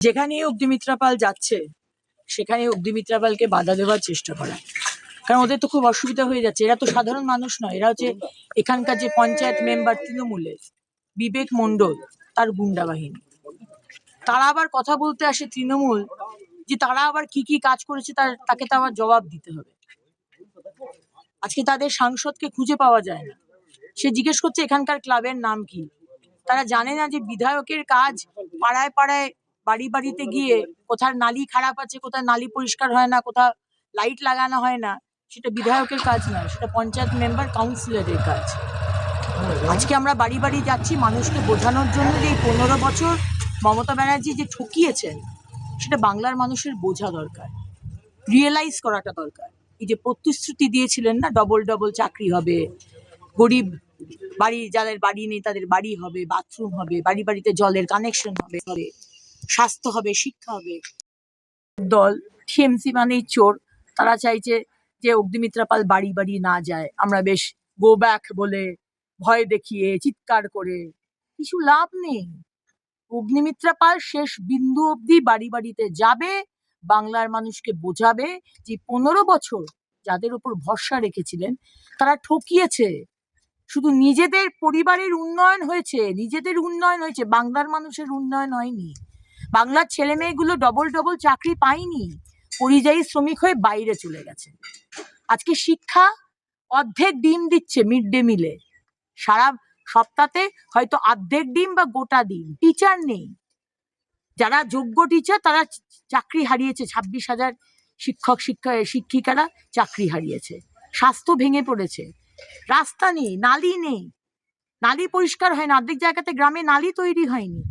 যেখানে অগ্নিমিত্রা পাল যাচ্ছে সেখানে অগ্নিমিত্রা পালকে বাধা দেওয়ার চেষ্টা করা, কারণ ওদের তো খুব অসুবিধা হয়ে যাচ্ছে। এরা তো সাধারণ মানুষ নয়, এরা হচ্ছে এখানকার যে পঞ্চায়েত মেম্বার তৃণমূলের বিবেক মণ্ডল তার গুন্ডা বাহিনী। তারা আবার কথা বলতে আসে তৃণমূল যে তারা আবার কি কি কাজ করেছে তাকে তো আবার জবাব দিতে হবে। আজকে তাদের সাংসদকে খুঁজে পাওয়া যায় না। সে জিজ্ঞেস করছে এখানকার ক্লাবের নাম কি। তারা জানে না যে বিধায়কের কাজ পাড়ায় পাড়ায় বাড়ি বাড়িতে গিয়ে কোথায় নালী খারাপ আছে, কোথায় নালী পরিষ্কার হয় না, কোথাও লাইট লাগানো হয় না, সেটা বিধায়কের কাজ নয়, সেটা পঞ্চায়েত মেম্বার কাউন্সিলরের কাজ। আজকে আমরা বাড়ি বাড়ি যাচ্ছি মানুষকে বোঝানোর জন্য যে এই 15 বছর মমতা ব্যানার্জি যে ঠকিয়েছেন সেটা বাংলার মানুষের বোঝা দরকার, রিয়েলাইজ করাটা দরকার। এই যে প্রতিশ্রুতি দিয়েছিলেন না, ডবল ডবল চাকরি হবে, গরিব বাড়ি যাদের বাড়ি নেই তাদের বাড়ি হবে, বাথরুম হবে, বাড়ি বাড়িতে জলের কানেকশন হবে, স্বাস্থ্য হবে, শিক্ষা হবে। দল টিএমসি মানেই চোর। তারা চাইছে যে অগ্নিমিত্রা পাল বাড়ি বাড়ি না যায়, আমরা বেশ গো ব্যাক বলে ভয় দেখিয়ে চিৎকার করে কিছু লাভ নেই। অগ্নিমিত্রা পাল শেষ বিন্দু অবধি বাড়ি বাড়িতে যাবে, বাংলার মানুষকে বোঝাবে যে 15 বছর যাদের উপর ভরসা রেখেছিলেন তারা ঠকিয়েছে। শুধু নিজেদের পরিবারের উন্নয়ন হয়েছে, বাংলার মানুষের উন্নয়ন হয়নি। বাংলার ছেলে মেয়েগুলো ডবল ডবল চাকরি পায়নি, পরিযায়ী শ্রমিক হয়ে বাইরে চলে গেছে। আজকে শিক্ষা অর্ধেক ডিম দিচ্ছে মিড ডে মিলে, সারা সপ্তাহে হয়তো অর্ধেক ডিম বা গোটা ডিম। টিচার নেই, যারা যোগ্য টিচার তারা চাকরি হারিয়েছে। 26,000 শিক্ষিকারা চাকরি হারিয়েছে। স্বাস্থ্য ভেঙে পড়েছে, রাস্তা নেই, নালী নেই, নালী পরিষ্কার হয় না, অর্ধেক জায়গাতে গ্রামে নালী তৈরি হয়নি।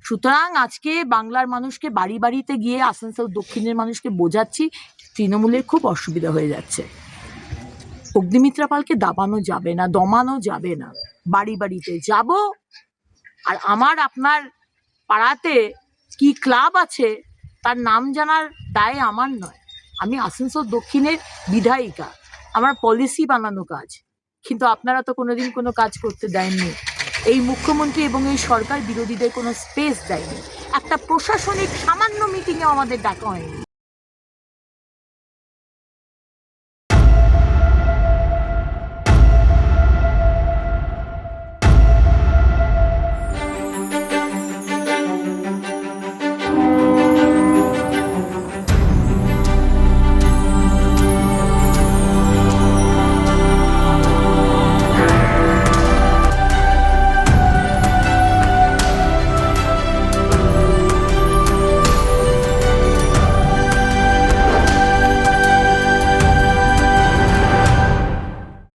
সুতরাং আজকে বাংলার মানুষকে বাড়ি বাড়িতে গিয়ে আসানসোল দক্ষিণের মানুষকে বোঝাচ্ছি তৃণমূলের খুব অসুবিধা হয়ে যাচ্ছে। অগ্নিমিত্রা পালকে দাবানো যাবে না, দমানো যাবে না। বাড়ি বাড়িতে যাব, আর আমার আপনার পাড়াতে কি ক্লাব আছে তার নাম জানার দায় আমার নয়। আমি আসানসোল দক্ষিণের বিধায়িকা, আমার পলিসি বানানো কাজ, কিন্তু আপনারা তো কোনোদিন কোনো কাজ করতে দেননি। এই মুখ্যমন্ত্রী এবং এই সরকার বিরোধীদের কোনো স্পেস দেয়নি। একটা প্রশাসনিক সামান্য মিটিংয়ে আমাদের ডাকা হয়নি।